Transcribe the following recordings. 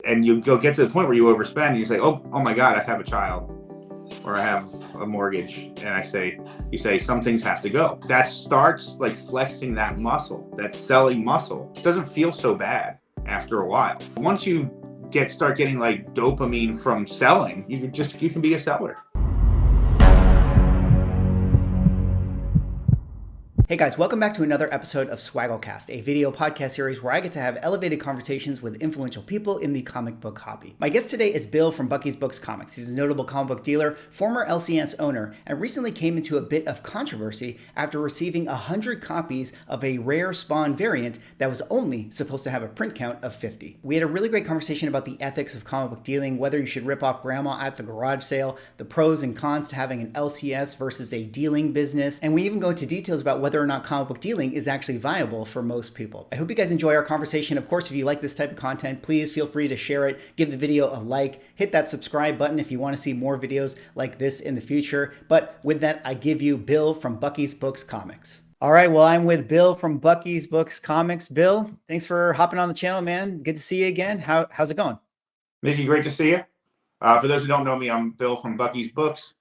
and you go get to the point where you overspend and you say, oh my God, I have a child or I have a mortgage. And you say some things have to go. That starts like flexing that muscle, that selling muscle. It doesn't feel so bad after a while. Once you start getting like dopamine from selling, you can be a seller. Hey guys, welcome back to another episode of Swagglecast, a video podcast series where I get to have elevated conversations with influential people in the comic book hobby. My guest today is Bill from Bucky's Books Comics. He's a notable comic book dealer, former LCS owner, and recently came into a bit of controversy after receiving 100 copies of a rare Spawn variant that was only supposed to have a print count of 50. We had a really great conversation about the ethics of comic book dealing, whether you should rip off grandma at the garage sale, the pros and cons to having an LCS versus a dealing business, and we even go into details about whether or not comic book dealing is actually viable for most people. I hope you guys enjoy our conversation. Of course, if you like this type of content, please feel free to share it, give the video a like, hit that subscribe button if you want to see more videos like this in the future. But with that, I give you Bill from Bucky's Books Comics. All right, well, I'm with Bill from Bucky's Books Comics. Bill, thanks for hopping on the channel, man. Good to see you again. How's it going? Mickey, great to see you. For those who don't know me, I'm Bill from Bucky's Books.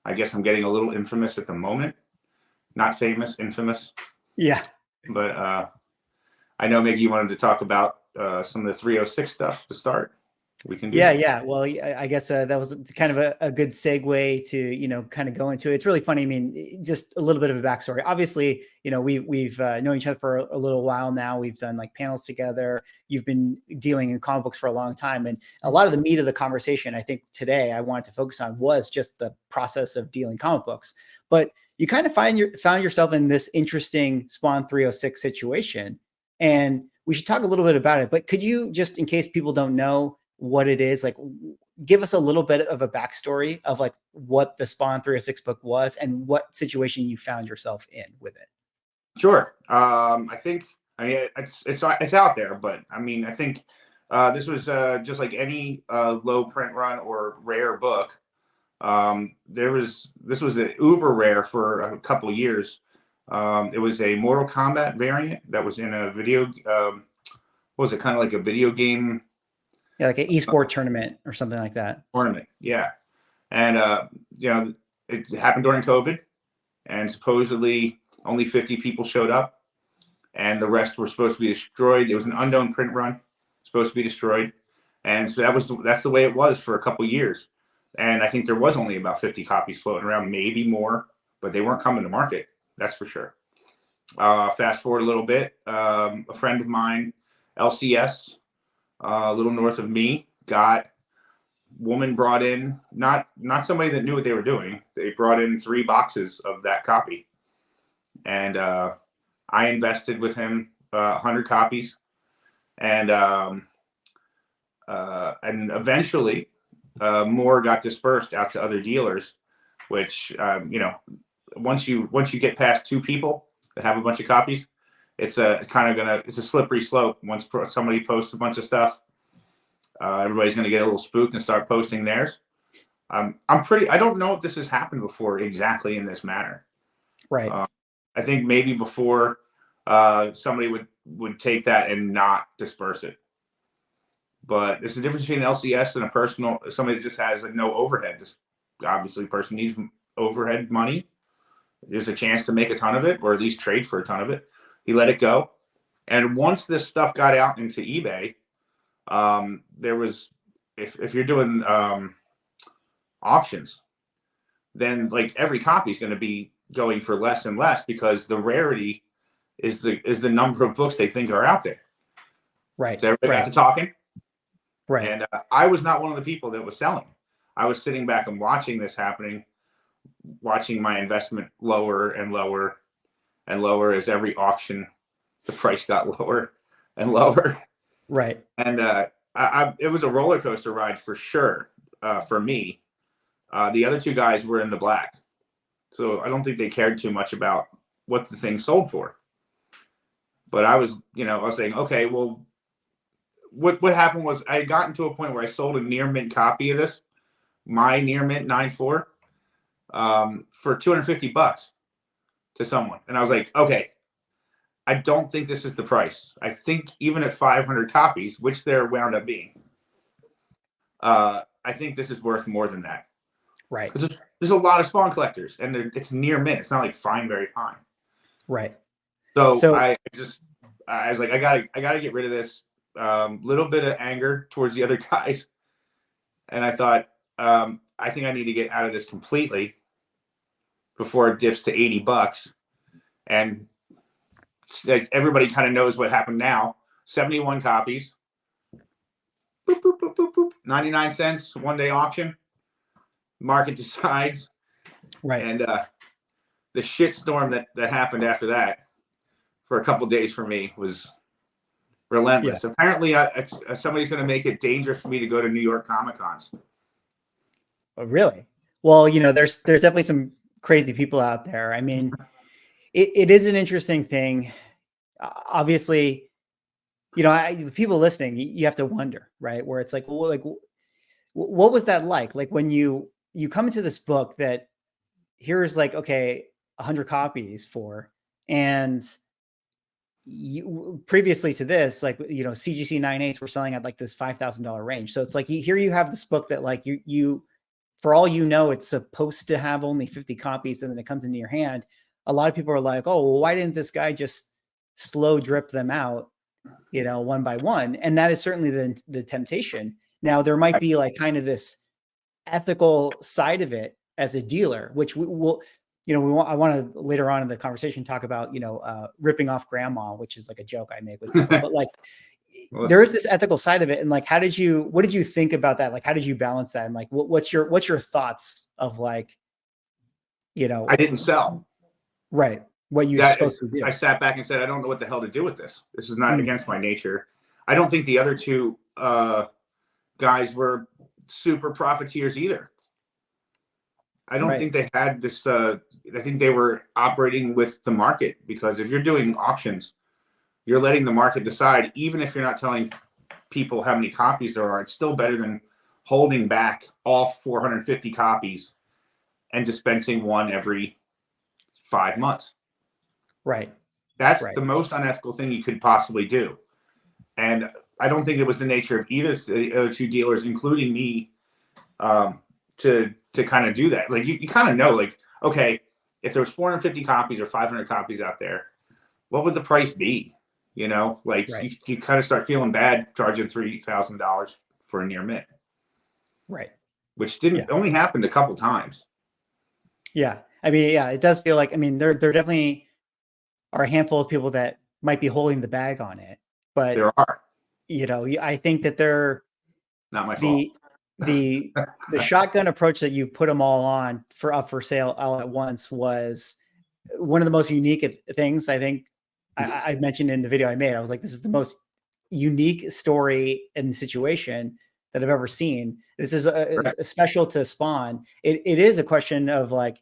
I guess I'm getting a little infamous at the moment. Not famous, infamous. Yeah. But I know, Mickey, you wanted to talk about some of the 306 stuff to start. We can do that. Yeah. Well, I guess that was kind of a good segue to, kind of go into it. It's really funny. I mean, just a little bit of a backstory. Obviously, we've known each other for a little while now. We've done like panels together. You've been dealing in comic books for a long time. And a lot of the meat of the conversation, I think today I wanted to focus on was just the process of dealing comic books. But you kind of found yourself in this interesting Spawn 306 situation. And we should talk a little bit about it. But could you, just in case people don't know what it is, like give us a little bit of a backstory of like what the Spawn 306 book was and what situation you found yourself in with it? Sure. It's out there, but I think this was just like any low print run or rare book. This was an uber rare for a couple of years. It was a Mortal Kombat variant that was in a video. What was it? Kind of like a video game. Yeah, like an esport tournament or something like that. Tournament, yeah. And it happened during COVID, and supposedly only 50 people showed up, and the rest were supposed to be destroyed. It was an unknown print run, supposed to be destroyed, and so that's the way it was for a couple of years. And I think there was only about 50 copies floating around, maybe more, but they weren't coming to market. That's for sure. Fast forward a little bit, a friend of mine, LCS. A little north of me, woman brought in, not somebody that knew what they were doing. They brought in 3 boxes of that copy. And I invested with him 100 copies. And eventually more got dispersed out to other dealers, which, once you get past 2 people that have a bunch of copies, it's a slippery slope. Once somebody posts a bunch of stuff, everybody's going to get a little spooked and start posting theirs. I don't know if this has happened before exactly in this manner. Right. I think maybe before somebody would take that and not disperse it. But there's a difference between an LCS and a personal, somebody that just has like no overhead. Just obviously the person needs overhead money. There's a chance to make a ton of it, or at least trade for a ton of it. He let it go. And once this stuff got out into eBay, there was, if you're doing auctions, then like every copy is going to be going for less and less because the rarity is the number of books they think are out there. Right. So everybody got to talking. Right. And I was not one of the people that was selling. I was sitting back and watching this happening, watching my investment lower and lower and lower as every auction, the price got lower and lower. Right. And it was a roller coaster ride for sure for me. The other 2 guys were in the black. So I don't think they cared too much about what the thing sold for. But I was saying, okay, well, what happened was I had gotten to a point where I sold a near mint copy of this, my near mint 9.4, for $250 to someone. And I was like, okay, I don't think this is the price. I think even at 500 copies, which there wound up being, I think this is worth more than that. Right. Because there's a lot of Spawn collectors, and it's near mint. It's not like fine, very fine. Right. So So I was like, I gotta get rid of this. Little bit of anger towards the other guys, and I thought, I think I need to get out of this completely before it dips to $80. And like everybody kind of knows what happened now. 71 copies. Boop, boop, boop, boop, boop. 99 cents, 1-day auction. Market decides. right. And the shitstorm that happened after that for a couple days for me was relentless. Yeah. Apparently, somebody's going to make it dangerous for me to go to New York Comic Cons. Oh, really? Well, there's definitely some crazy people out there. I mean, it is an interesting thing. Obviously, people listening, you have to wonder, right? Where it's like, well, like, what was that like? Like when you come into this book that here's like, okay, 100 copies for, and you previously to this, like, CGC 9/8 were selling at like this $5,000 range. So it's like, here you have this book that like you, for all you know, it's supposed to have only 50 copies, and then it comes into your hand. A lot of people are like, oh, well, why didn't this guy just slow drip them out, one by one? And that is certainly the temptation. Now, there might be like kind of this ethical side of it as a dealer, which we will, I want to later on in the conversation talk about, ripping off grandma, which is like a joke I make with people, but like, there is this ethical side of it. And like, what did you think about that? Like, how did you balance that? And like, what's your thoughts of like, I didn't sell. Right. What you're supposed to do. I sat back and said, I don't know what the hell to do with this. This is not against my nature. I don't think the other two guys were super profiteers either. I don't think they had this. I think they were operating with the market, because if you're doing auctions, you're letting the market decide. Even if you're not telling people how many copies there are, it's still better than holding back all 450 copies and dispensing one every 5 months. Right. That's the most unethical thing you could possibly do. And I don't think it was the nature of either the other two dealers, including me, to kind of do that. Like you kind of know, like, okay, if there was 450 copies or 500 copies out there, what would the price be? Like you kind of start feeling bad charging $3,000 for a near mint. Right. Which didn't only happened a couple times. Yeah. I mean, it does feel like, I mean, there definitely are a handful of people that might be holding the bag on it, but there are, I think that they're not my fault. The shotgun approach that you put them all on for up for sale all at once was one of the most unique things. I think I mentioned in the video I made. I was like, this is the most unique story and situation that I've ever seen. This is a special to Spawn. It is a question of like,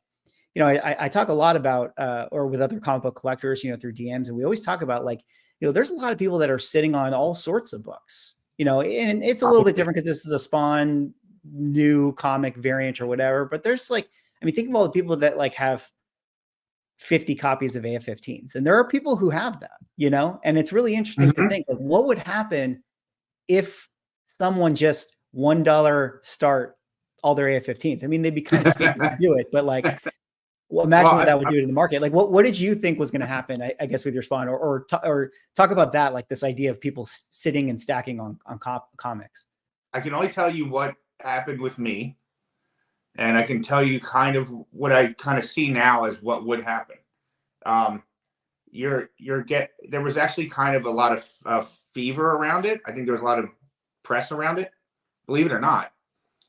I talk a lot about, or with other comic book collectors, through DMs, and we always talk about like, there's a lot of people that are sitting on all sorts of books, and it's a little bit different because this is a Spawn new comic variant or whatever. But there's like, I mean, think of all the people that like have 50 copies of AF-15s, and there are people who have that, and it's really interesting to think like, what would happen if someone just $1 start all their AF-15s? I mean, they'd be kind of stupid to do it, but like, well, imagine what that would do to the market. Like, what did you think was going to happen? I guess with your Spawn, or talk about that, like this idea of people sitting and stacking on comics. I can only tell you what happened with me, and I can tell you kind of what I kind of see now as what would happen. There was actually kind of a lot of fever around it. I think there was a lot of press around it, believe it or not,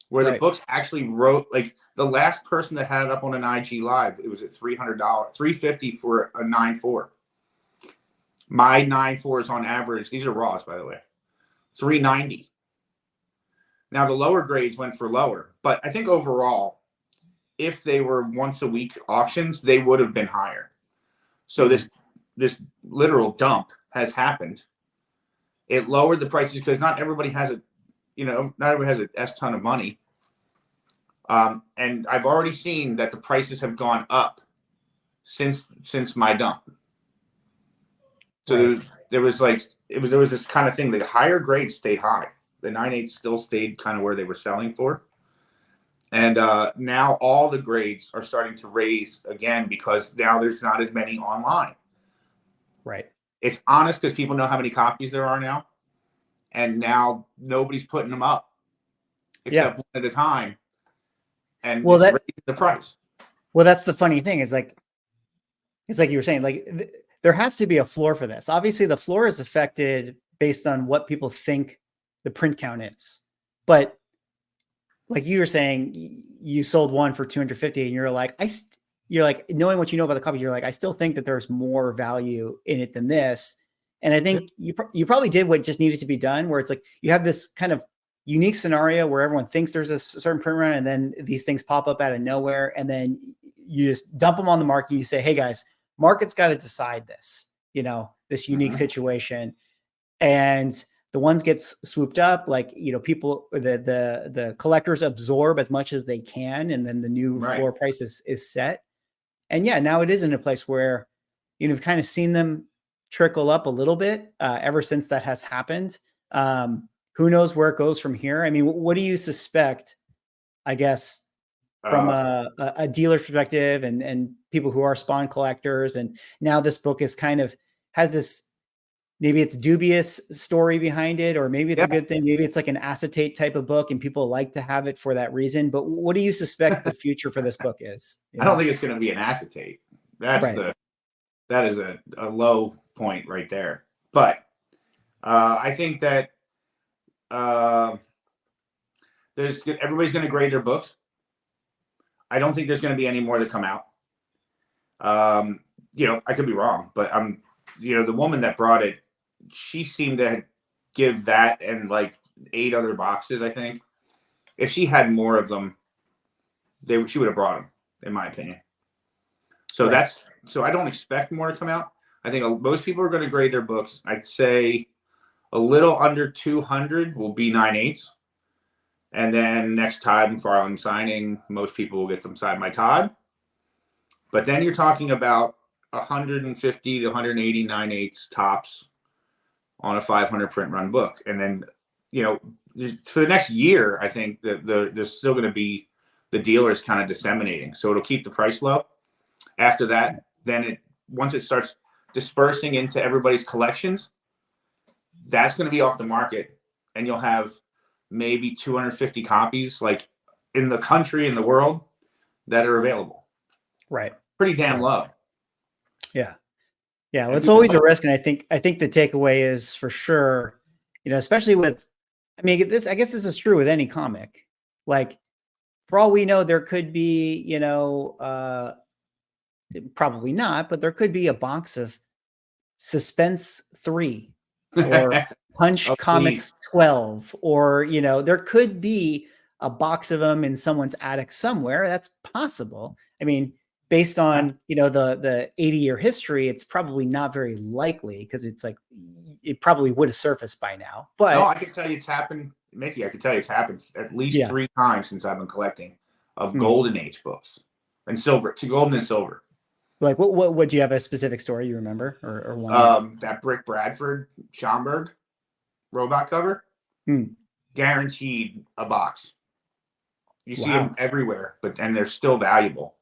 where the books actually wrote, like the last person that had it up on an IG live, it was at $300, $350 for a 9.4. My 9.4s on average, these are raws by the way, $390. Now the lower grades went for lower, but I think overall, if they were once a week auctions, they would have been higher. So this literal dump has happened. It lowered the prices because not everybody has not everybody has an S ton of money. And I've already seen that the prices have gone up since my dump. So there was this kind of thing. The higher grades stayed high. The 9/8 still stayed kind of where they were selling for. And now all the grades are starting to raise again because now there's not as many online. Right. It's honest because people know how many copies there are now. And now nobody's putting them up except one at a time. And well, it's raising the price. Well, that's the funny thing is like, it's like you were saying, like there has to be a floor for this. Obviously the floor is affected based on what people think the print count is. But like you were saying, you sold one for 250 and you're like, you're like, knowing what you know about the copies, you're like, I still think that there's more value in it than this. And I think you probably did what just needed to be done, where it's like, you have this kind of unique scenario where everyone thinks there's a certain print run and then these things pop up out of nowhere. And then you just dump them on the market. You say, hey guys, market's got to decide this, you know, this unique situation. And the ones get swooped up, like, you know, people, the collectors absorb as much as they can. And then the new floor price is set. And yeah, now it is in a place where, you know, we've kind of seen them trickle up a little bit ever since that has happened. Who knows where it goes from here? I mean, what do you suspect, I guess, from a dealer's perspective and people who are Spawn collectors? And now this book is kind of has this, maybe it's dubious story behind it, or maybe it's a good thing. Maybe it's like an acetate type of book and people like to have it for that reason. But what do you suspect the future for this book is? I don't think it's going to be an acetate. That is a low point right there. But I think that everybody's going to grade their books. I don't think there's going to be any more that come out. You know, I could be wrong, but you know, the woman that brought it, she seemed to give that and like 8 other boxes. I think if she had more of them, she would have brought them, in my opinion. So so I don't expect more to come out. I think most people are going to grade their books. I'd say a little under 200 will be 9/8. And then next Todd McFarlane signing, most people will get them signed by Todd. But then you're talking about 150 to 180 9/8 tops on a 500 print run book. And then, you know, for the next year, I think that there's still going to be the dealers kind of disseminating. So it'll keep the price low. After that, then once it starts dispersing into everybody's collections, that's going to be off the market. And you'll have maybe 250 copies like in the country, in the world, that are available. Right. Pretty damn low. Yeah. Yeah. Well, it's always a risk. And I think the takeaway is for sure, you know, especially with, I mean, I guess this is true with any comic. Like, for all we know, there could be, you know, probably not, but there could be a box of Suspense 3 or Punch Comics 12, or, you know, there could be a box of them in someone's attic somewhere. That's possible. I mean, based on, you know, the 80-year history, it's probably not very likely, because it's like, it probably would have surfaced by now. But no, I can tell you it's happened, Mickey. I can tell you it's happened at least 3 times since I've been collecting of Golden Age books and silver, to golden and silver. Like what do you have a specific story you remember, or one? That Brick Bradford Schomburg robot cover, guaranteed a box. You see them everywhere, and they're still valuable.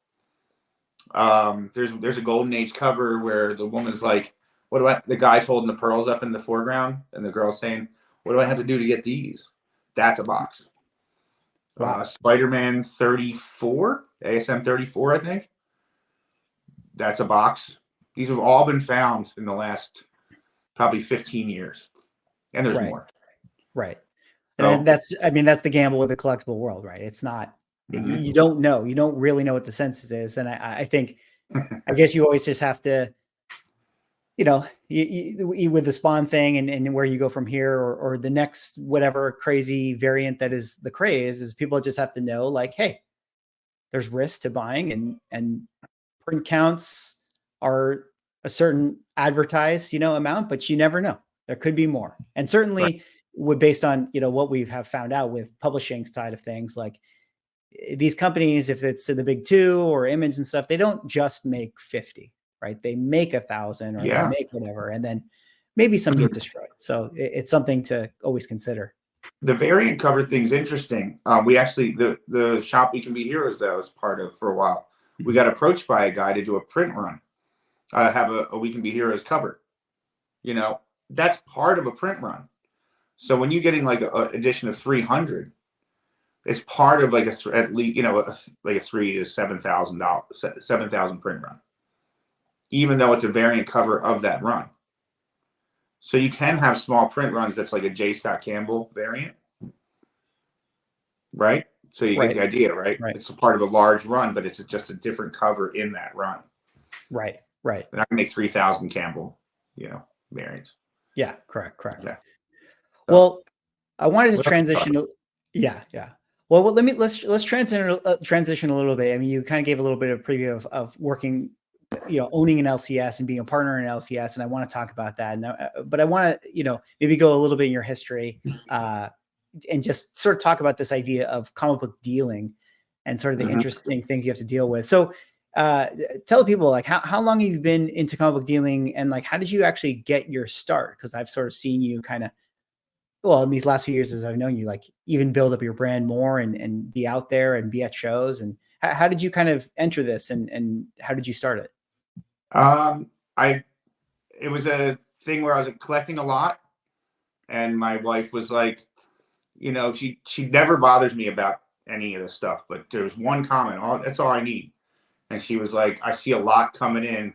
There's a Golden Age cover where the woman's like, the guy's holding the pearls up in the foreground, and the girl's saying, what do I have to do to get these? That's a box. Spider-Man 34, ASM 34, I think. That's a box. These have all been found in the last probably 15 years. And there's more. Right. And that's the gamble with the collectible world, right? It's not, you don't know. You don't really know what the census is. And I think, I guess you always just have to, you know, you with the Spawn thing and where you go from here, or the next whatever crazy variant that is the craze, is people just have to know, like, hey, there's risk to buying, and print counts are a certain advertised, you know, amount, but you never know. There could be more. And certainly based on, you know, what we have found out with publishing side of things, like these companies, if it's the big 2 or Image and stuff, they don't just make 50, right? They make 1,000 or they make whatever, and then maybe some get destroyed. So it's something to always consider. The variant cover thing's interesting. We actually the shop We Can Be Heroes that I was part of for a while. We got approached by a guy to do a print run. Have a We Can Be Heroes cover. You know, that's part of a print run. So when you're getting like an edition of 300, it's part of like at least like a $3,000 to $7,000 print run, even though it's a variant cover of that run. So you can have small print runs that's like a J. Scott Campbell variant, right? So you get the idea, right? It's a part of a large run, but it's just a different cover in that run. Right. And I can make 3,000 Campbell, variants. Yeah, correct. Yeah. So, well, I wanted to transition. Yeah. Well, let's transition a little bit. I mean, you kind of gave a little bit of preview of working, owning an LCS and being a partner in an LCS, and I want to talk about that. But I want to, maybe go a little bit in your history, and just sort of talk about this idea of comic book dealing and sort of the interesting things you have to deal with. So, tell people like how long you've been into comic book dealing, and like how did you actually get your start? Because I've sort of seen you kind of, well, in these last few years as I've known you, like even build up your brand more and be out there and be at shows. And how did you kind of enter this, and how did you start it? It was a thing where I was collecting a lot, and my wife was like, she never bothers me about any of this stuff, but there's one comment, that's all I need. And she was like, I see a lot coming in,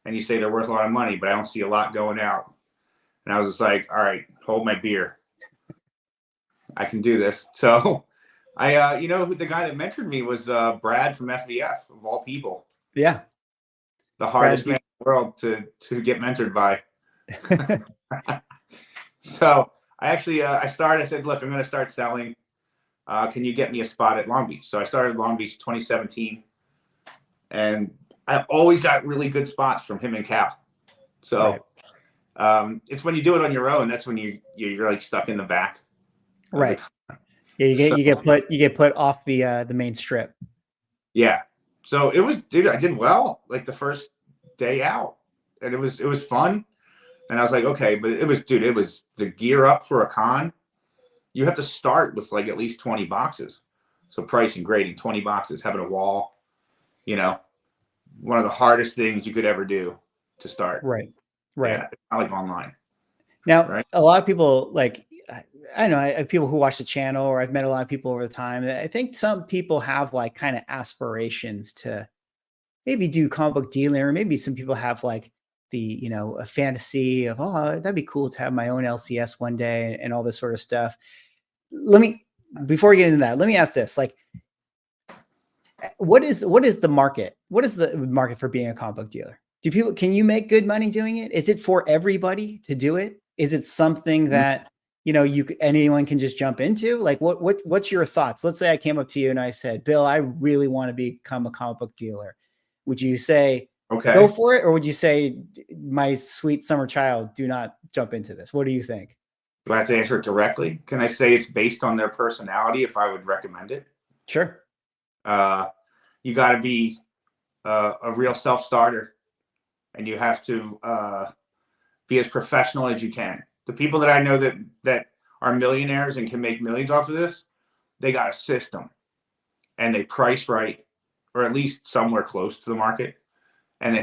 and you say they're worth a lot of money, but I don't see a lot going out. And I was just like, all right, hold my beer. I can do this. So the guy that mentored me was Brad from FVF, of all people. Yeah. The hardest man in the world to get mentored by. So I said, look, I'm going to start selling. Can you get me a spot at Long Beach? So I started Long Beach 2017. And I've always got really good spots from him and Cal. So it's when you do it on your own, that's when you're like stuck in the back. Right. Yeah, you get put off the main strip. Yeah. So it was, dude, I did well like the first day out, and it was fun. And I was like, okay, but it was the gear up for a con. You have to start with like at least 20 boxes. So pricing, grading, 20 boxes, having a wall, one of the hardest things you could ever do to start. Right. Yeah, it's not like online. Now, a lot of people I know I have people who watch the channel, or I've met a lot of people over the time. I think some people have like kind of aspirations to maybe do comic book dealing, or maybe some people have like the, a fantasy of, oh, that'd be cool to have my own LCS one day and all this sort of stuff. Before we get into that, let me ask this, like, what is the market? What is the market for being a comic book dealer? Can you make good money doing it? Is it for everybody to do it? Is it something that, anyone can just jump into? Like, what's your thoughts? Let's say I came up to you and I said, Bill, I really want to become a comic book dealer. Would you say, okay, go for it? Or would you say, my sweet summer child, do not jump into this? What do you think? Do I have to answer it directly? Can I say it's based on their personality if I would recommend it? Sure. You got to be a real self-starter, and you have to be as professional as you can. The people that I know that are millionaires and can make millions off of this, they got a system, and they price right, or at least somewhere close to the market, and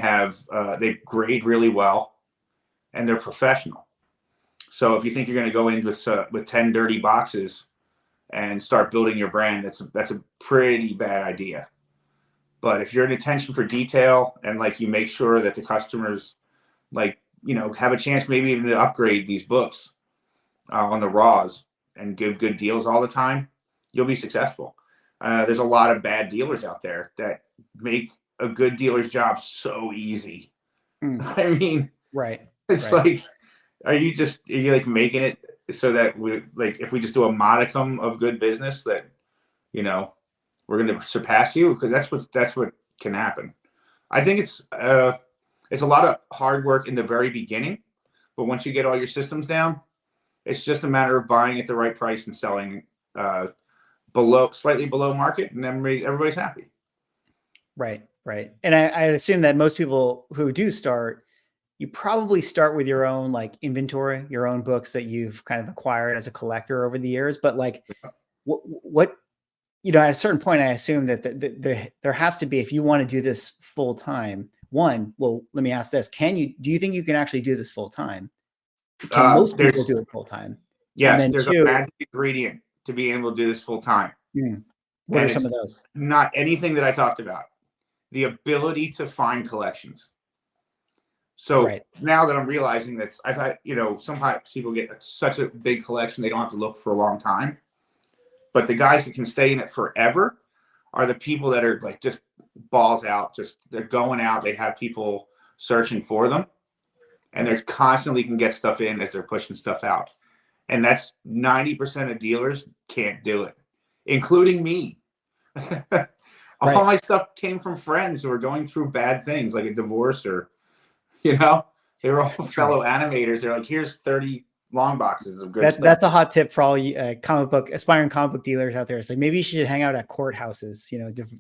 they grade really well, and they're professional. So if you think you're going to go in with 10 dirty boxes and start building your brand, that's a pretty bad idea. But if you're an attention for detail, and like you make sure that the customers have a chance maybe even to upgrade these books on the raws and give good deals all the time, you'll be successful. There's a lot of bad dealers out there that make a good dealer's job so easy. I mean, it's like, are you like making it so that if we just do a modicum of good business that, we're going to surpass you? Because that's what can happen. I think it's a lot of hard work in the very beginning, but once you get all your systems down, it's just a matter of buying at the right price and selling slightly below market, and everybody's happy. Right. And I assume that most people who do start, you probably start with your own like inventory, your own books that you've kind of acquired as a collector over the years. But like, what at a certain point, I assume that there has to be, if you want to do this full time. One, well, let me ask this: do you think you can actually do this full time? Can most people do it full time? And Yes, then there's a two, magic ingredient to be able to do this full time. What are some of those? Not anything that I talked about. The ability to find collections. So now that I'm realizing that I've had, sometimes people get such a big collection, they don't have to look for a long time. But the guys that can stay in it forever are the people that are like just balls out, they're going out. They have people searching for them, and they're constantly can get stuff in as they're pushing stuff out. And that's 90% of dealers can't do it, including me. All my stuff came from friends who were going through bad things like a divorce or, they were all fellow animators. They're like, here's 30 long boxes of good stuff. That's a hot tip for all aspiring comic book dealers out there. It's like, maybe you should hang out at courthouses,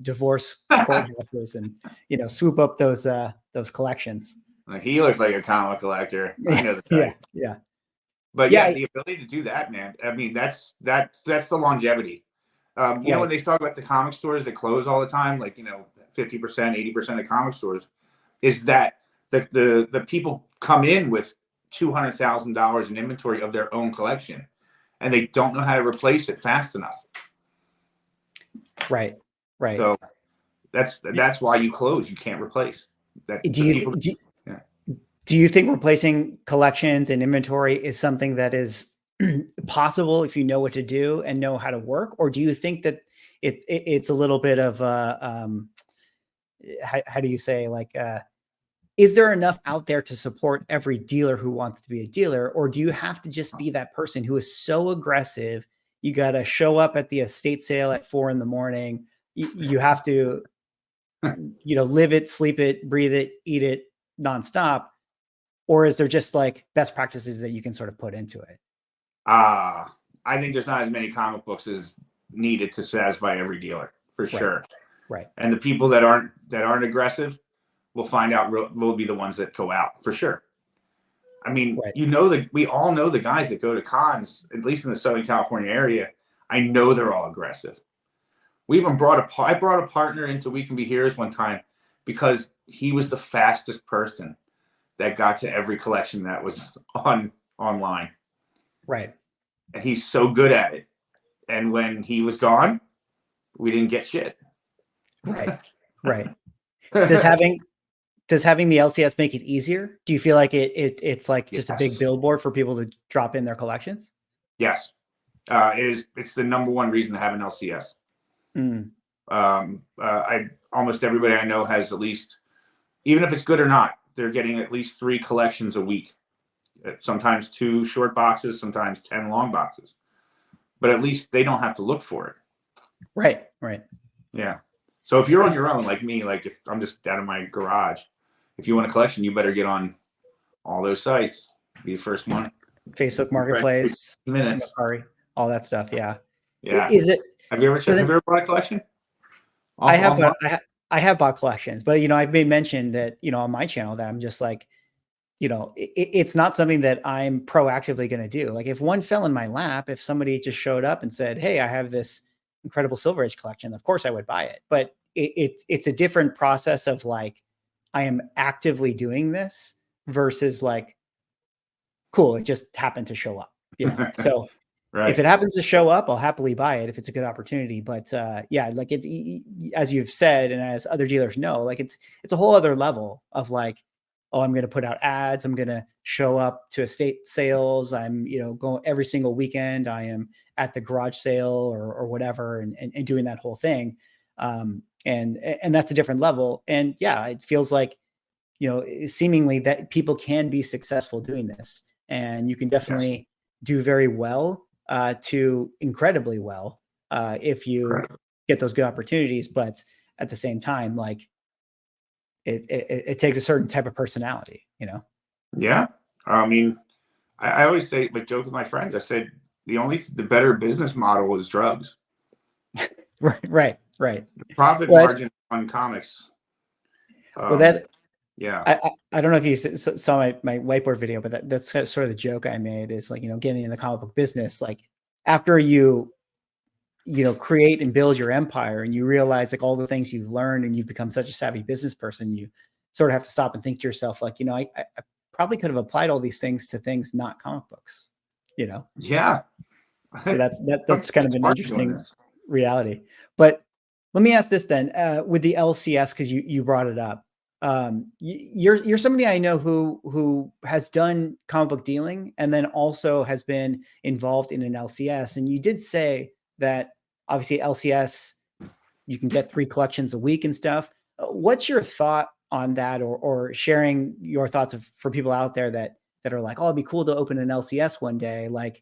divorce courthouses and, swoop up those collections. Like, he looks like a comic collector. I know the type. Yeah. But yeah, the ability to do that, man. I mean, that's the longevity. When they talk about the comic stores that close all the time, like 50%, 80% of comic stores, is that the people come in with $200,000 in inventory of their own collection, and they don't know how to replace it fast enough. Right. So that's why you close. You can't replace that. Do you think replacing collections and inventory is something that is possible if you know what to do and know how to work? Or do you think that it's a little bit of how do you say, like, is there enough out there to support every dealer who wants to be a dealer? Or do you have to just be that person who is so aggressive? You got to show up at the estate sale at 4 a.m. You have to, live it, sleep it, breathe it, eat it nonstop. Or is there just like best practices that you can sort of put into it? I think there's not as many comic books as needed to satisfy every dealer, for sure. Right. And the people that aren't aggressive will find out will be the ones that go out, for sure. I mean, we all know the guys that go to cons, at least in the Southern California area. I know they're all aggressive. We even I brought a partner into We Can Be Heroes one time because he was the fastest person that got to every collection that was online. Right. And he's so good at it. And when he was gone, we didn't get shit. Right. Does having the LCS make it easier? Do you feel like it's like just a big billboard for people to drop in their collections? Yes. It's the number one reason to have an LCS. Almost everybody I know has at least, even if it's good or not, they're getting at least 3 collections a week. Sometimes 2 short boxes, sometimes 10 long boxes. But at least they don't have to look for it. Right. Yeah. So if you're on your own, like me, like if I'm just down in my garage, if you want a collection, you better get on all those sites. Be the first one. Facebook Marketplace, minutes, all that stuff. Yeah. Is it? Have you ever bought a collection? I have bought collections, but I've made mention that on my channel that I'm just like, it's not something that I'm proactively going to do. Like if one fell in my lap, if somebody just showed up and said, "Hey, I have this incredible Silver Age collection," of course I would buy it. But it's a different process of like, I am actively doing this versus like, cool, it just happened to show up. So if it happens to show up, I'll happily buy it if it's a good opportunity. But like it's, as you've said, and as other dealers know, like it's a whole other level of like, oh, I'm going to put out ads. I'm going to show up to estate sales. I'm, going every single weekend. I am at the garage sale or whatever, and doing that whole thing. And that's a different level. And yeah, it feels like, seemingly that people can be successful doing this, and you can definitely do very well to incredibly well if you get those good opportunities. But at the same time, like it takes a certain type of personality, Yeah. I mean, I always say, like, joke with my friends. I said, the better business model is drugs. Right. The profit margin on comics. Yeah. I don't know if you saw my whiteboard video, but that's sort of the joke I made is like, getting in the comic book business, like after you create and build your empire and you realize like all the things you've learned and you've become such a savvy business person, you sort of have to stop and think to yourself, like, I probably could have applied all these things to things not comic books, Yeah. So that's kind of an Smart doing interesting this. reality. But let me ask this then, with the LCS, because you brought it up. You're somebody I know who has done comic book dealing and then also has been involved in an LCS. And you did say that obviously LCS, you can get 3 collections a week and stuff. What's your thought on that, or sharing your thoughts for people out there that are like, oh, it'd be cool to open an LCS one day. Like,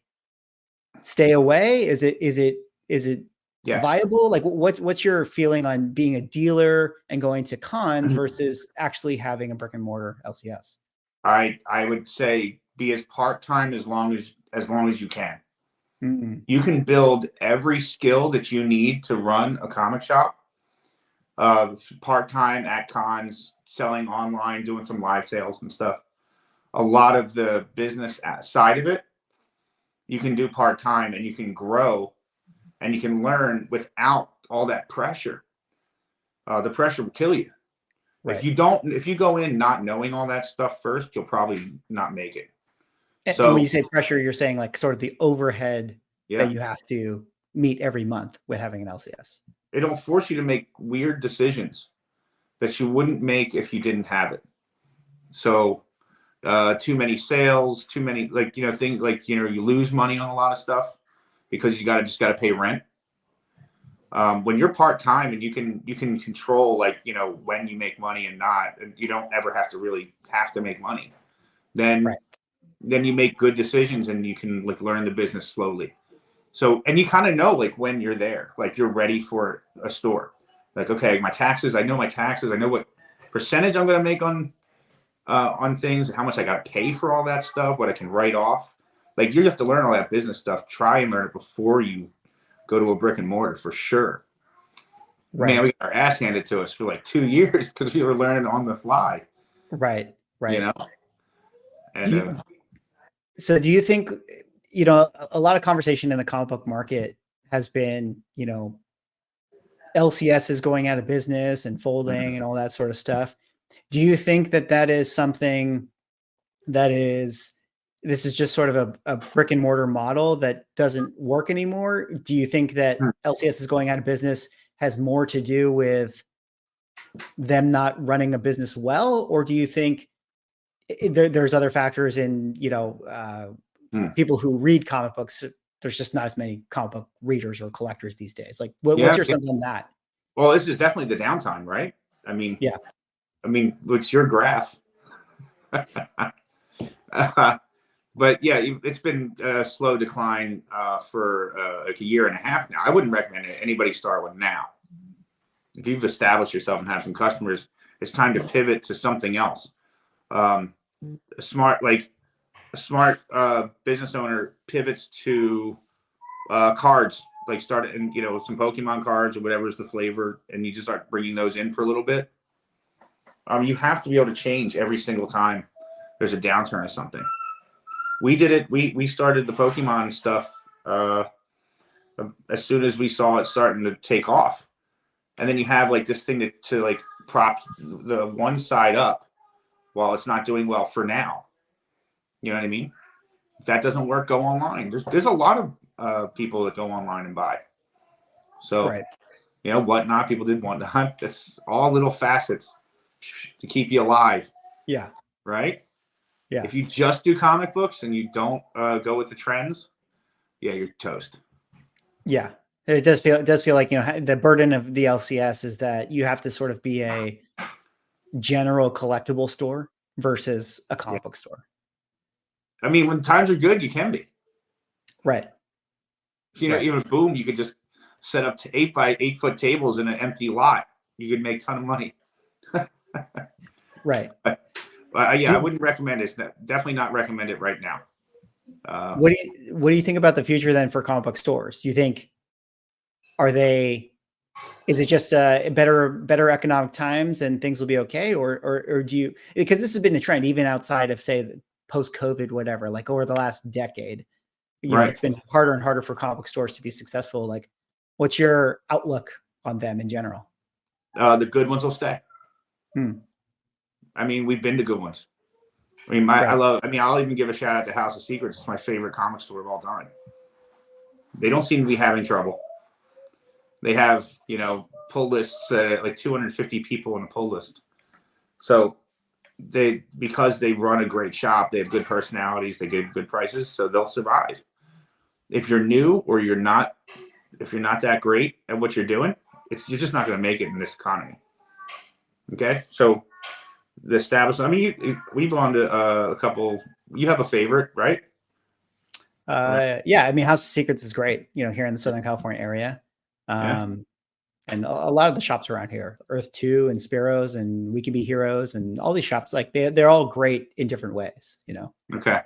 stay away? Is it Yes. viable? Like, what's your feeling on being a dealer and going to cons versus actually having a brick and mortar LCS? I would say be as part-time as long as you can. Mm-hmm. You can build every skill that you need to run a comic shop, part-time at cons, selling online, doing some live sales and stuff. A lot of the business side of it, you can do part-time and you can grow and you can learn without all that pressure. The pressure will kill you. Right. If you go in not knowing all that stuff first, you'll probably not make it. And when you say pressure, you're saying like sort of the overhead that you have to meet every month with having an LCS. It'll force you to make weird decisions that you wouldn't make if you didn't have it. So too many sales, too many things like you lose money on a lot of stuff because you just got to pay rent. When you're part time and you can control when you make money and not, and you don't ever have to make money, then you make good decisions and you can learn the business slowly. So, and you kind of know when you're there, you're ready for a store. Okay, my taxes, I know my taxes, I know what percentage I'm going to make on things, how much I got to pay for all that stuff, what I can write off. You have to learn all that business stuff. Try and learn it before you go to a brick and mortar for sure. Right. Man, we got our ass handed to us for 2 years because we were learning on the fly. Right. And so do you think, a lot of conversation in the comic book market has been, LCS is going out of business and folding and all that sort of stuff. Do you think that is something this is just sort of a brick and mortar model that doesn't work anymore? Do you think that LCS is going out of business has more to do with them not running a business well? Or do you think there's other factors in, people who read comic books? There's just not as many comic book readers or collectors these days. What's your sense on that? Well, this is definitely the downtime, right? What's your graph? But yeah, it's been a slow decline for a year and a half now. I wouldn't recommend anybody start one now. If you've established yourself and have some customers, it's time to pivot to something else. A smart business owner pivots to cards, start and some Pokemon cards or whatever is the flavor, and you just start bringing those in for a little bit. You have to be able to change every single time there's a downturn or something. We did it. We started the Pokemon stuff as soon as we saw it starting to take off, and then you have this thing to prop the one side up while it's not doing well for now. You know what I mean? If that doesn't work, go online. There's a lot of people that go online and buy. So, Whatnot, people did Whatnot. That's all little facets to keep you alive. Yeah. Right? Yeah. If you just do comic books and you don't go with the trends, you're toast. Yeah. It does feel like, the burden of the LCS is that you have to sort of be a general collectible store versus a comic book store. I mean, when times are good, you can be. Right. Even boom, you could just set up to 8 by 8 foot tables in an empty lot. You could make a ton of money. Right. I wouldn't recommend it. Definitely not recommend it right now. What do you think about the future then for comic book stores? Do you think, are they Is it just better economic times and things will be okay, or do you, because this has been a trend even outside of say post COVID, whatever, like over the last decade, Right. it's been harder and harder for comic book stores to be successful. Like, what's your outlook on them in general? The good ones will stay. Hmm. I mean, we've been to good ones. I mean, Right. I'll even give a shout out to House of Secrets. It's my favorite comic store of all time. They don't seem to be having trouble. They have, pull lists, like 250 people in a pull list. So because they run a great shop, they have good personalities, they give good prices, so they'll survive. If you're new or if you're not that great at what you're doing, you're just not going to make it in this economy. Okay, so the establishment. I mean, we belong to a couple. You have a favorite, right? Yeah, I mean, House of Secrets is great, here in the Southern California area. Yeah. And a lot of the shops around here, Earth 2 and Sparrows and We Can Be Heroes and all these shops, like they're all great in different ways, Okay.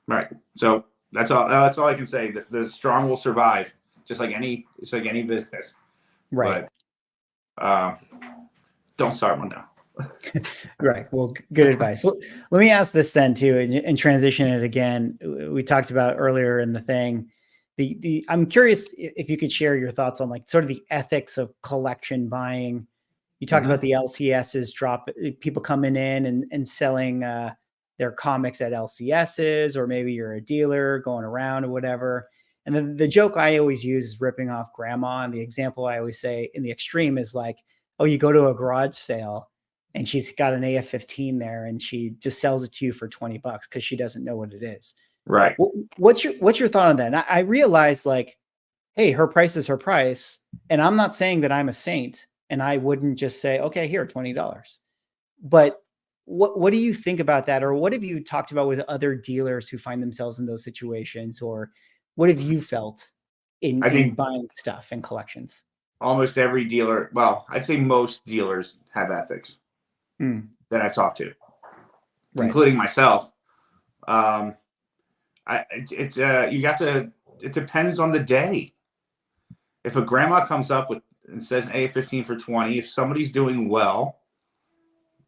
Right. So that's all. That's all I can say. The strong will survive, just like any business. Right. But don't start one now. Right. Well, good advice. Well, let me ask this then too, and transition it again. We talked about earlier in the thing. I'm curious if you could share your thoughts on like sort of the ethics of collection buying. You talked about the LCSs people coming in and selling their comics at LCSs, or maybe you're a dealer going around or whatever. And then the joke I always use is ripping off grandma. And the example I always say in the extreme is like, oh, you go to a garage sale and she's got an AF-15 there and she just sells it to you for $20 because she doesn't know what it is. Right. What's your thought on that? And I realize like, hey, her price is her price. And I'm not saying that I'm a saint and I wouldn't just say, okay, here, $20. But what do you think about that? Or what have you talked about with other dealers who find themselves in those situations? Or what have you felt I in think buying stuff and collections? almost every dealer, well, I'd say most dealers have ethics that I talk to, Right. including myself. You have to. It depends on the day. If a grandma comes up with and says AF-15 for 20, if somebody's doing well,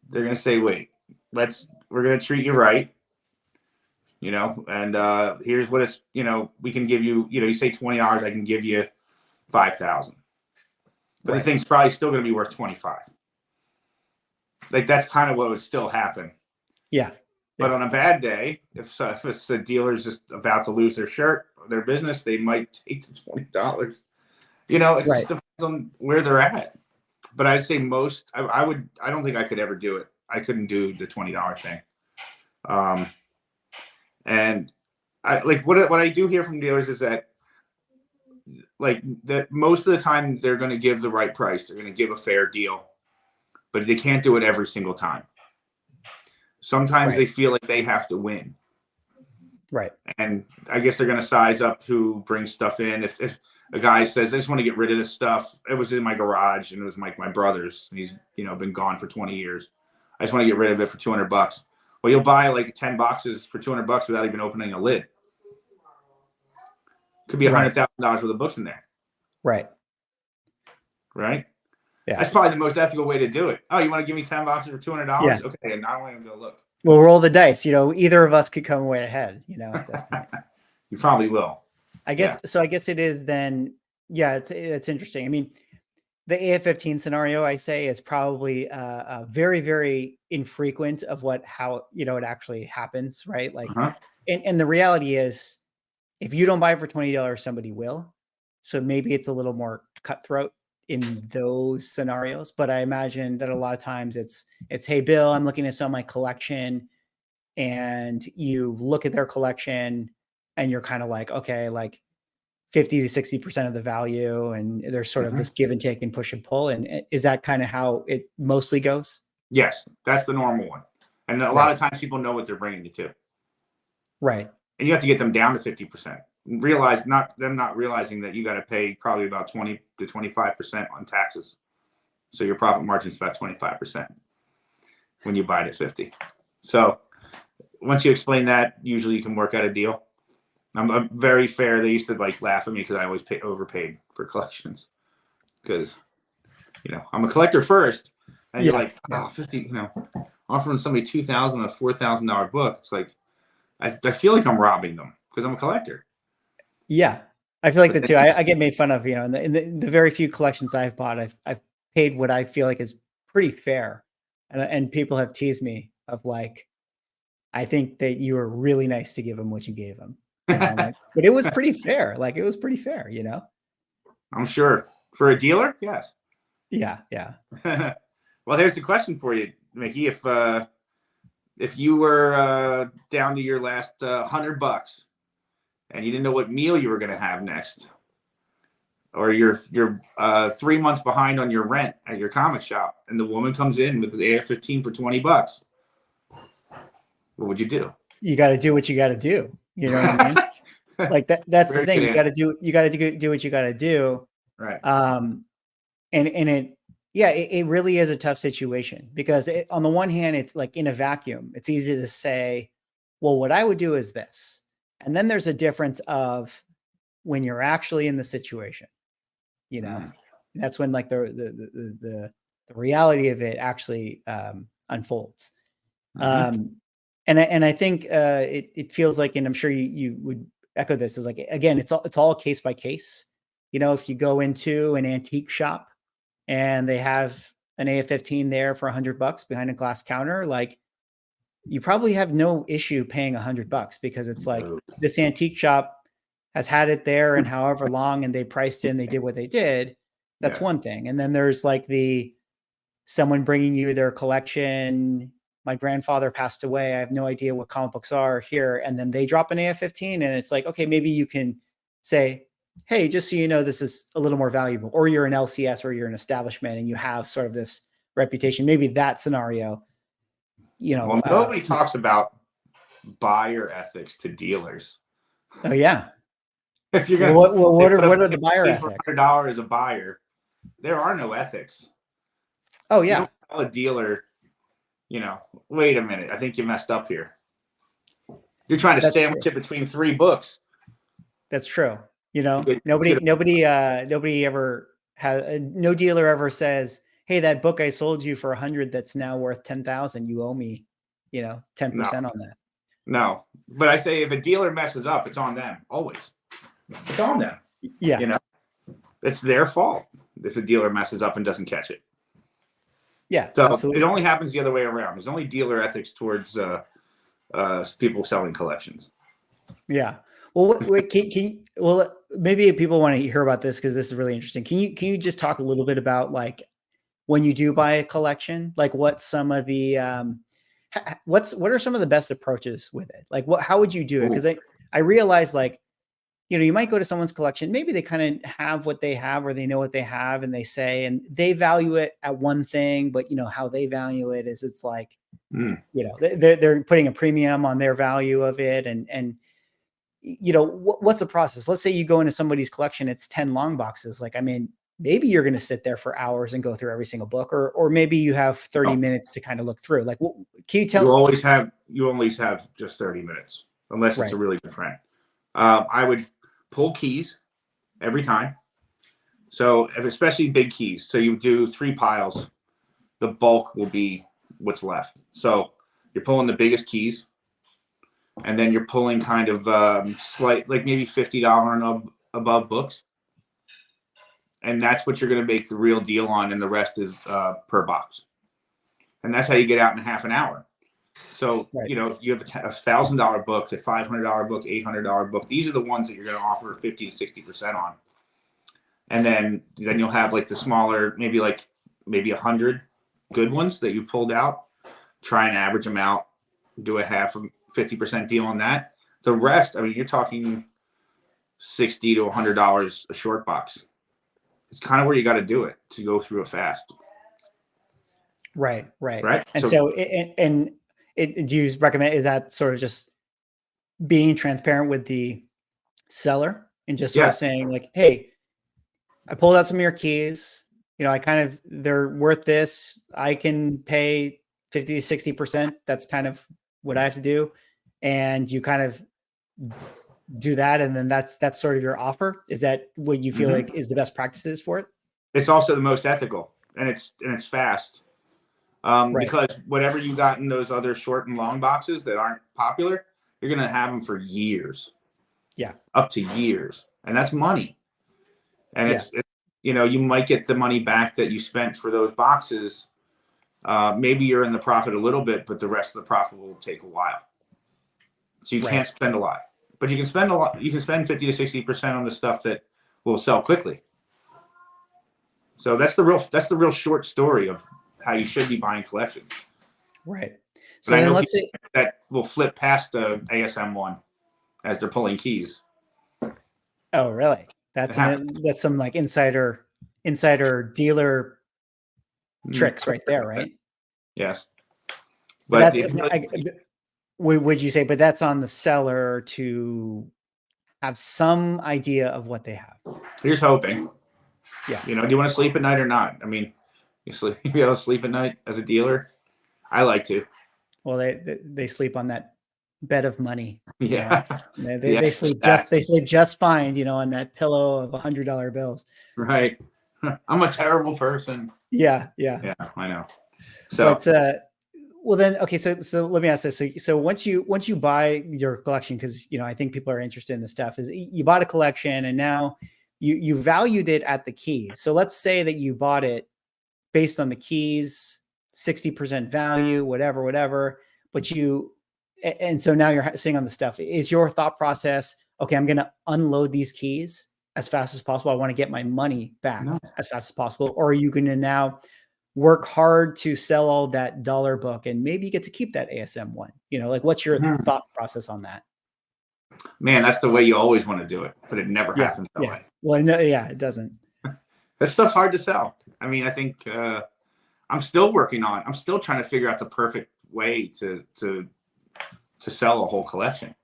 they're gonna say, "Wait, we're gonna treat you right." And here's what it's. We can give you. You say $20, I can give you 5,000. But Right. the thing's probably still going to be worth 25. Like that's kind of what would still happen. Yeah. But on a bad day, if it's a dealer's just about to lose their business, they might take the $20. It just depends on where they're at. But I'd say most. I don't think I could ever do it. I couldn't do the $20 thing. And I like what I do hear from dealers is that like that most of the time they're going to give the right price. They're going to give a fair deal, but they can't do it every single time. Sometimes they feel like they have to win. Right. And I guess they're going to size up who brings stuff in. If a guy says, I just want to get rid of this stuff. It was in my garage and it was my brother's. And he's, been gone for 20 years. I just want to get rid of it for $200. Well, you'll buy like 10 boxes for $200 without even opening a lid. Could be $100,000 worth of books in there. Right. Right. Yeah. That's probably the most ethical way to do it. Oh, you want to give me 10 boxes for $200? Yeah. Okay. And now I'm going to go look. We'll roll the dice. Either of us could come away ahead, at this point. You probably will. I guess. Yeah. So I guess it is then. Yeah, it's interesting. I mean, the AF-15 scenario I say is probably very, very infrequent of how it actually happens, right? Like, and the reality is, if you don't buy it for $20, somebody will. So maybe it's a little more cutthroat in those scenarios. But I imagine that a lot of times it's hey Bill, I'm looking to sell my collection, and you look at their collection, and you're kind of like, okay, like 50 to 60% of the value, and there's sort of this give and take and push and pull. And is that kind of how it mostly goes? Yes, that's the normal one. And a lot of times people know what they're bringing you to. Right. And you have to get them down to 50%. Not realizing that you got to pay probably about 20 to 25% on taxes. So your profit margin is about 25% when you buy it at 50. So once you explain that, usually you can work out a deal. I'm very fair. They used to like laugh at me because I always overpaid for collections because I'm a collector first, and you're Yeah, like, oh, 50, offering somebody $2,000 on a $4,000 book. It's like, I feel like I'm robbing them because I'm a collector. yeah. I feel like But that too. I get made fun of, in the very few collections I've bought, I've paid what I feel like is pretty fair, and people have teased me of like, I think that you were really nice to give him what you gave him. I'm like, but it was pretty fair. Like it was pretty fair, I'm sure for a dealer, yes. Yeah, yeah. Well, here's the question for you, Mickey. If you were down to your last $100 and you didn't know what meal you were going to have next, or you're 3 months behind on your rent at your comic shop, and the woman comes in with the AR-15 for $20, what would you do? You got to do what you got to do. You know what I mean? Like that's the thing. You got to do what you got to do. Right. And it really is a tough situation because on the one hand, it's like in a vacuum, it's easy to say, well, what I would do is this. And then there's a difference of when you're actually in the situation, that's when like the reality of it actually unfolds. Mm-hmm. And I think it feels like, and I'm sure you would echo this, is like, again, it's all case by case. If you go into an antique shop and they have an AF-15 there for $100 behind a glass counter, like you probably have no issue paying $100 because it's like this antique shop has had it there and however long, and they priced in, they did what they did. That's one thing. And then there's like someone bringing you their collection. My grandfather passed away. I have no idea what comic books are here. And then they drop an AF-15 and it's like, okay, maybe you can say, hey, just so you know, this is a little more valuable, or you're an LCS or you're an establishment and you have sort of this reputation. Maybe that scenario, Well, nobody talks about buyer ethics to dealers. Oh yeah. If you're gonna, what are the buyer ethics? $100 a buyer, there are no ethics. Oh yeah. You don't tell a dealer, wait a minute, I think you messed up here. You're trying to sandwich it between 3 books. That's true. Nobody ever has, no dealer ever says, hey, that book I sold you for 100 that's now worth 10,000, you owe me, 10% on that. No, but I say if a dealer messes up, it's on them always. It's on them. Yeah. It's their fault if a dealer messes up and doesn't catch it. Yeah. So absolutely. It only happens the other way around. There's only dealer ethics towards people selling collections. Yeah. Well, wait, maybe people want to hear about this because this is really interesting. Can you just talk a little bit about like when you do buy a collection, like what some of the what are some of the best approaches with it? Like how would you do it? Because I realize like, you might go to someone's collection, maybe they kind of have what they have or they know what they have and they say, and they value it at one thing, but how they value it is it's like, they're putting a premium on their value of it. And what's the process? Let's say you go into somebody's collection, it's 10 long boxes. Like, I mean, maybe you're going to sit there for hours and go through every single book, or maybe you have 30 minutes to kind of look through. Like, can you tell? You always have just 30 minutes, unless it's a really good friend. I would pull keys every time. So especially big keys. So you do 3 piles. The bulk will be what's left. So you're pulling the biggest keys, and then you're pulling kind of slight, like maybe $50 and above books. And that's what you're going to make the real deal on, and the rest is per box. And that's how you get out in half an hour. So, if you have a $1,000 book, a $500 book, $800 book, these are the ones that you're going to offer 50 to 60% on. And then you'll have like the smaller, maybe 100 good ones that you've pulled out. Try and average them out, do a half of 50% deal on that. The rest, I mean, you're talking $60 to $100 a short box. It's kind of where you got to do it to go through it fast. Right. And so do you recommend, is that sort of just being transparent with the seller and just sort of saying like, hey, I pulled out some of your keys, they're worth this. I can pay 50 to 60%. That's kind of what I have to do. And you kind of do that. And then that's sort of your offer. Is that what you feel like is the best practices for it? It's also the most ethical. and it's fast. Right. Because whatever you got in those other short and long boxes that aren't popular, you're going to have them for years. Yeah. Up to years. And that's money. And Yeah. it's you might get the money back that you spent for those boxes. Maybe you're in the profit a little bit, but the rest of the profit will take a while. So you can't spend a lot, but you can spend a lot. You can spend 50 to 60% on the stuff that will sell quickly. So that's the real short story of how you should be buying collections. Right. So But then let's say that will flip past the ASM one as they're pulling keys. Oh, really? That's some like insider dealer tricks right there, right? Yes. But would you say, but that's on the seller to have some idea of what they have? Here's hoping. Yeah. Do you want to sleep at night or not? I mean, you be able to sleep at night as a dealer? I like to. Well, they sleep on that bed of money. Yeah. They sleep just fine, on that pillow of $100 bills. Right. I'm a terrible person. Yeah. Yeah, I know. So, but well then, okay. So let me ask this. So once you buy your collection, because I think people are interested in this stuff, is you bought a collection and now you valued it at the keys. So let's say that you bought it based on the keys, 60% value, whatever. And so now you're sitting on the stuff. Is your thought process, okay, I'm going to unload these keys as fast as possible. I want to get my money back as fast as possible. Or are you going to now work hard to sell all that dollar book and maybe you get to keep that ASM one? What's your thought process on that? Man, that's the way you always want to do it, but it never happens that way. Well, no, it doesn't. That stuff's hard to sell. I mean, I think I'm still trying to figure out the perfect way to sell a whole collection.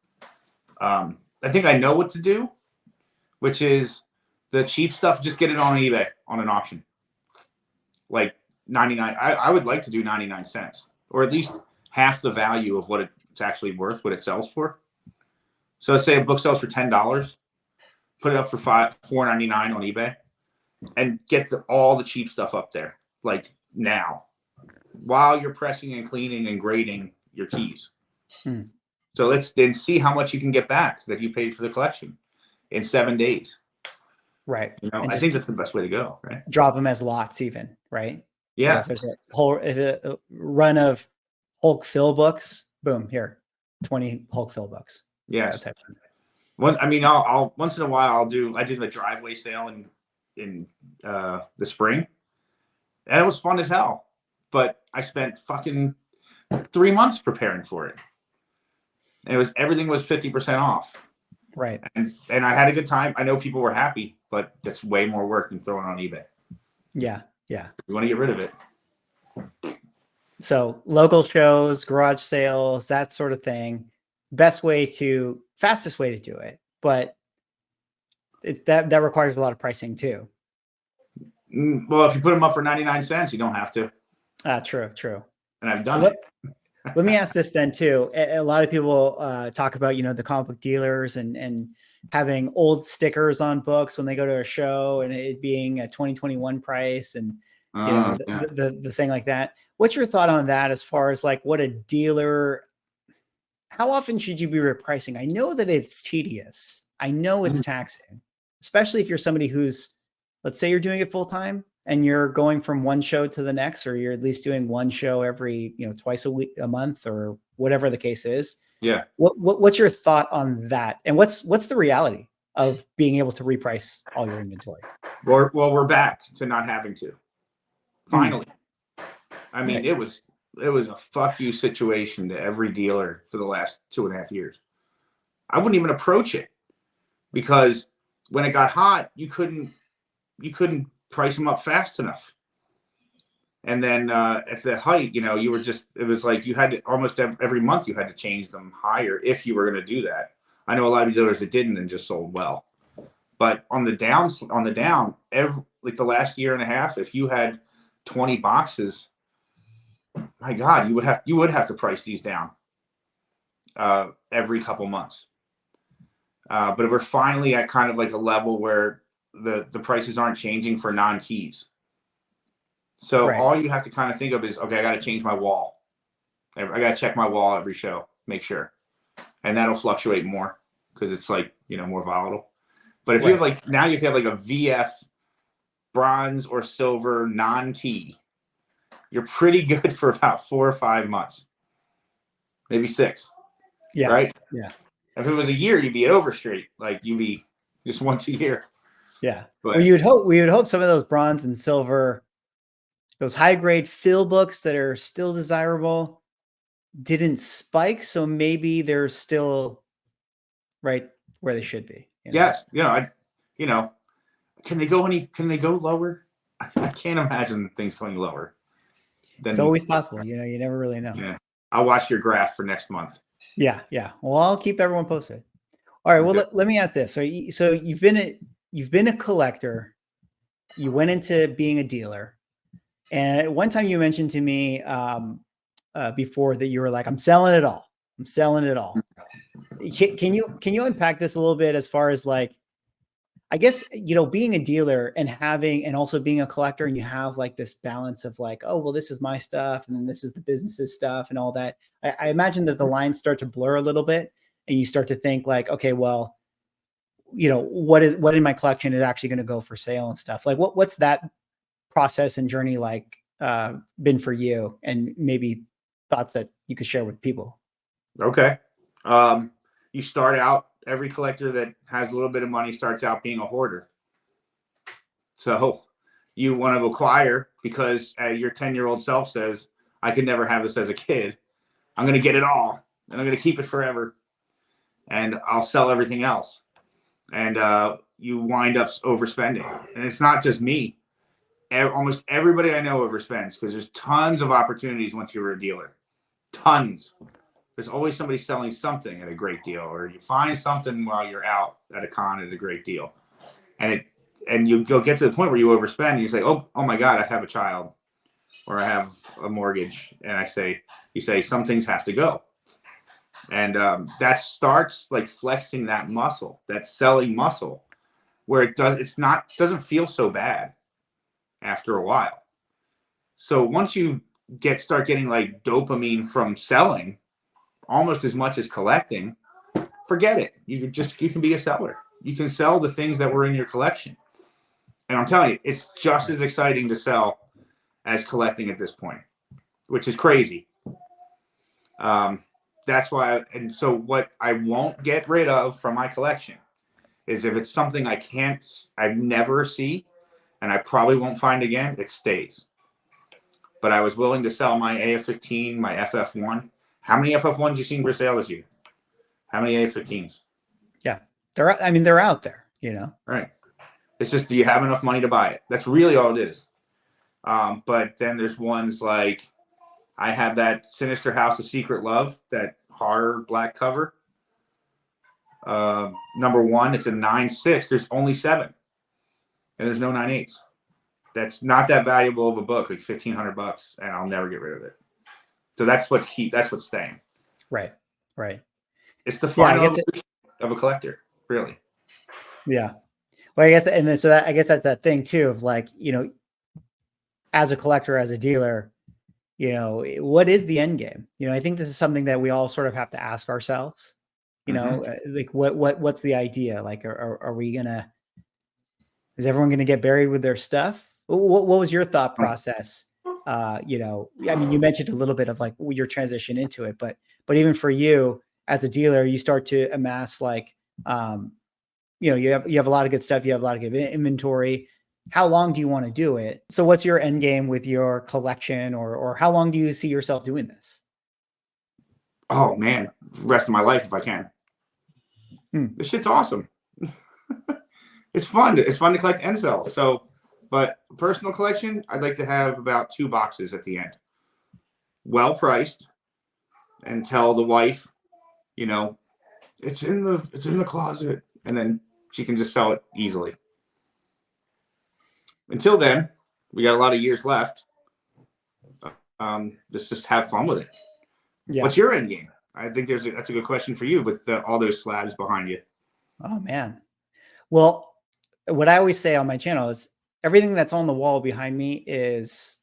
I think I know what to do, which is the cheap stuff, just get it on eBay on an auction. Like 99, I would like to do 99 cents or at least half the value of what it's actually worth, what it sells for. So let's say a book sells for $10, put it up for $4.99 on eBay and get all the cheap stuff up there, like now, while you're pressing and cleaning and grading your keys. So let's then see how much you can get back that you paid for the collection in 7 days. Right. I think that's the best way to go, right? Drop them as lots even, right? Yeah. If there's a run of Hulk fill books, boom, here, 20 Hulk fill books. Yes. I'll once in a while I did a driveway sale in the spring, and it was fun as hell. But I spent fucking 3 months preparing for it. And everything was 50% off. Right. And I had a good time. I know people were happy, but that's way more work than throwing it on eBay. Yeah. You want to get rid of it. So local shows, garage sales, that sort of thing. Fastest way to do it. But that requires a lot of pricing too. Well, if you put them up for 99 cents, you don't have to. True. And I've done it. Let me ask this then too. A lot of people talk about, the comic book dealers and having old stickers on books when they go to a show and it being a 2021 price and the thing like that. What's your thought on that as far as like what a dealer, how often should you be repricing? I know that it's tedious. I know it's taxing, especially if you're somebody who's, let's say you're doing it full time and you're going from one show to the next, or you're at least doing one show every, twice a month or whatever the case is. Yeah. What's your thought on that? And what's the reality of being able to reprice all your inventory? Well, we're back to not having to. Finally. I mean, it was a fuck you situation to every dealer for the last 2.5 years. I wouldn't even approach it because when it got hot, you couldn't price them up fast enough. And then at the height, it was like you had to almost every month you had to change them higher if you were going to do that. I know a lot of dealers that didn't and just sold well. But on the down, like the last year and a half, if you had 20 boxes, my God, you would have to price these down every couple months. But we're finally at kind of like a level where the prices aren't changing for non-keys. So Right. all you have to kind of think of is, okay, I got to change my wall. I got to check my wall every show, make sure. And that'll fluctuate more because it's like, more volatile. But if you have Right. now you have like a VF bronze or silver non-T, you're pretty good for about 4 or 5 months, maybe 6, Yeah. right? Yeah. If it was a year, you'd be at Overstreet, like you'd be just once a year. Yeah. Well, But we would hope some of those bronze and silver, those high grade fill books that are still desirable didn't spike. So maybe they're still right where they should be. yes, can they go lower? I can't imagine things going lower It's than, always possible. You never really know. yeah. I'll watch your graph for next month. Yeah. Yeah. Well, I'll keep everyone posted. All right. Well, Okay. let me ask this. So you've been a collector. You went into being a dealer. And at one time you mentioned to me before that you were like, I'm selling it all. I'm selling it all. Can you unpack this a little bit as far as like, I guess, being a dealer and also being a collector, and you have like this balance of like, oh, well, this is my stuff and then this is the business's stuff and all that. I imagine that the lines start to blur a little bit and you start to think like, okay, well, what in my collection is actually going to go for sale and stuff. Like what's that process and journey like been for you, and maybe thoughts that you could share with people? Okay. You start out, every collector that has a little bit of money starts out being a hoarder. So you want to acquire because your 10-year-old self says, I could never have this as a kid. I'm going to get it all and I'm going to keep it forever. And I'll sell everything else. And you wind up overspending. And it's not just me. Almost everybody I know overspends because there's tons of opportunities once you're a dealer. Tons. There's always somebody selling something at a great deal, or you find something while you're out at a con at a great deal. And you'll get to the point where you overspend and you say, oh my God, I have a child or I have a mortgage. And you say some things have to go. And that starts like flexing that muscle, that selling muscle, where doesn't feel so bad after a while. So once you start getting like dopamine from selling almost as much as collecting, forget it. You can be a seller. You can sell the things that were in your collection. And I'm telling you, it's just as exciting to sell as collecting at this point, which is crazy. That's why. And so what I won't get rid of from my collection is if it's something I never see and I probably won't find again, it stays. But I was willing to sell my AF-15, my FF1. How many FF1s you seen for sale this year? How many AF-15s? Yeah. They're out there, Right. It's just, do you have enough money to buy it? That's really all it is. But then there's ones like, I have that Sinister House of Secret Love, that horror black cover. Number 1, it's a 9.6. There's only 7. And there's no 9.8s. That's not that valuable of a book, like $1,500, and I'll never get rid of it. So that's what's staying. Right. It's the final evolution of a collector, really. Yeah. Well, I guess, and then I guess that's that thing too of like, as a collector, as a dealer, what is the end game? I think this is something that we all sort of have to ask ourselves. Like what's the idea? Like, are we is everyone gonna get buried with their stuff? What was your thought process? You mentioned a little bit of like your transition into it, but even for you as a dealer, you start to amass like, you have a lot of good stuff. You have a lot of good inventory. How long do you want to do it? So what's your end game with your collection, or how long do you see yourself doing this? Oh man, the rest of my life if I can. This shit's awesome. It's fun. It's fun to collect and sell. So, but personal collection, I'd like to have about 2 boxes at the end. Well priced, and tell the wife, it's in the closet, and then she can just sell it easily. Until then, we got a lot of years left. Let's just have fun with it. Yeah. What's your end game? I think that's a good question for you with all those slabs behind you. Oh man. Well, what I always say on my channel is everything that's on the wall behind me is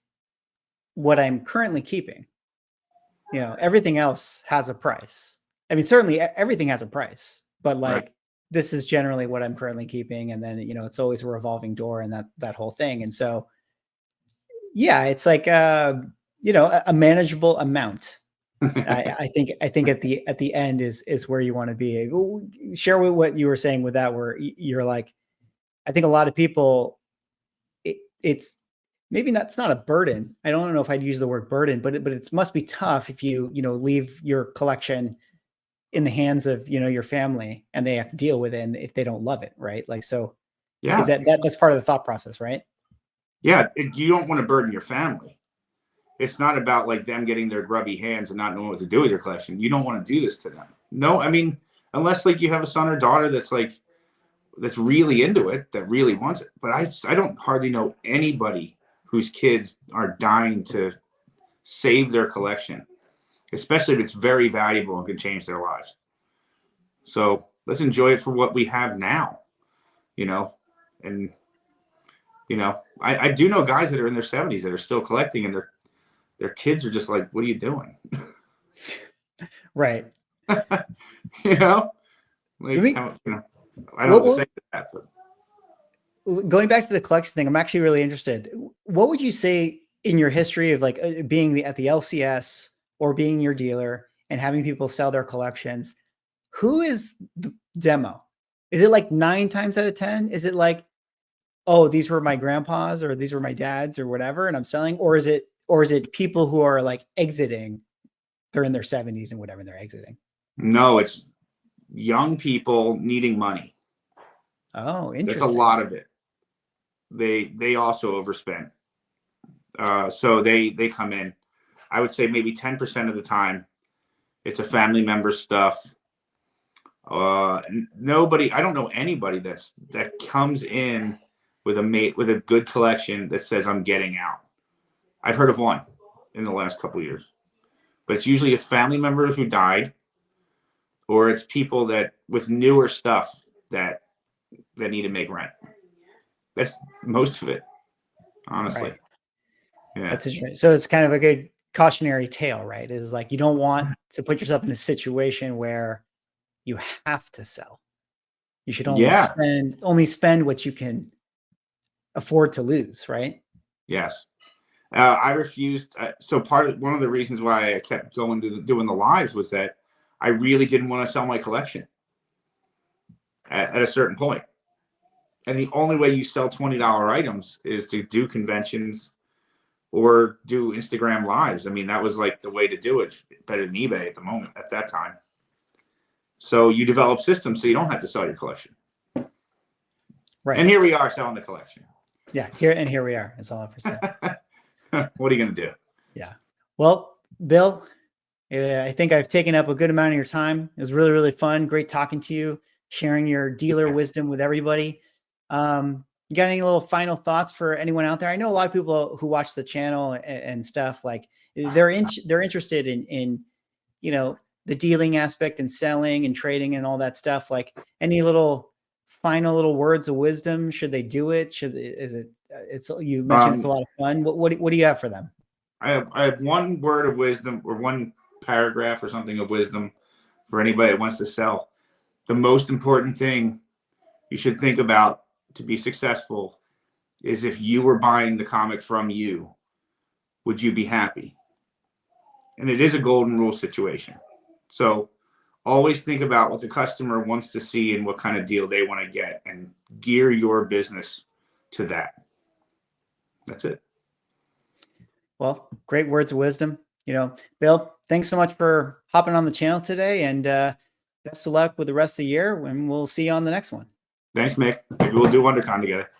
what I'm currently keeping. You know, everything else has a price. I mean, certainly everything has a price, but like Right. this is generally what I'm currently keeping. And then, you know, it's always a revolving door and that whole thing. And so, yeah, it's like, you know, a manageable amount. I think at the end is where you want to be. Share with what you were saying with that, where you're like, I think a lot of people, it's maybe not, it's not a burden. I don't know if I'd use the word burden, but it must be tough if you know, leave your collection in the hands of, you know, your family and they have to deal with it and if they don't love it, right? Like, so is Yeah. that's part of the thought process, right? Yeah. You don't want to burden your family. It's not about like them getting their grubby hands and not knowing what to do with your collection. You don't want to do this to them. No, I mean, unless like you have a son or daughter that's really into it, that really wants it. But I don't hardly know anybody whose kids are dying to save their collection, especially if it's very valuable and can change their lives. So let's enjoy it for what we have now, you know, and you know, I do know guys that are in their 70s that are still collecting, and their kids are just like, what are you doing? Right. You know, like, Me, how, you know, I don't know what to say to that, but going back to the collection thing, I'm actually really interested. What would you say in your history of like being at the LCS or being your dealer and having people sell their collections? Who is the demo? Is it like 9 times out of 10? Is it like, oh, these were my grandpas or these were my dads or whatever, and I'm selling? Or is it people who are like exiting? They're in their 70s and whatever, and they're exiting. no, it's young people needing money. Oh, That's a interesting. lot of it. They also overspend. So they come in. I would say maybe 10% of the time, it's a family member stuff. Nobody, I don't know anybody that comes in with a good collection that says I'm getting out. I've heard of one in the last couple of years, but it's usually a family member who died, or it's people that with newer stuff that need to make rent. That's most of it, honestly. Right. Yeah. That's interesting. So it's kind of a good cautionary tale, right? Is like, you don't want to put yourself in a situation where you have to sell. You should Yeah. only spend what you can afford to lose, right? Yes. I refused. So one of the reasons why I kept going to doing the lives was that I really didn't want to sell my collection at a certain point. And the only way you sell $20 items is to do conventions or do Instagram lives. I mean, that was like the way to do it, better than eBay at the moment at that time. So you develop systems so you don't have to sell your collection. Right. And here we are selling the collection. Yeah. Here we are. That's all I have to say. What are you going to do? Yeah. Well, Bill, I think I've taken up a good amount of your time. It was really, really fun. Great talking to you, sharing your dealer wisdom with everybody. You got any little final thoughts for anyone out there? I know a lot of people who watch the channel and stuff, like they're interested in, you know, the dealing aspect and selling and trading and all that stuff. Like, any little final little words of wisdom? Should they do it? You mentioned it's a lot of fun. What do you have for them? I have one word of wisdom, or one paragraph or something of wisdom for anybody that wants to sell. The most important thing you should think about to be successful is, if you were buying the comic from you, would you be happy? And it is a golden rule situation. So always think about what the customer wants to see and what kind of deal they want to get, and gear your business to that. That's it. Well, great words of wisdom. You know, Bill, thanks so much for hopping on the channel today, and best of luck with the rest of the year, and we'll see you on the next one. Thanks, Mick. Maybe we'll do WonderCon together.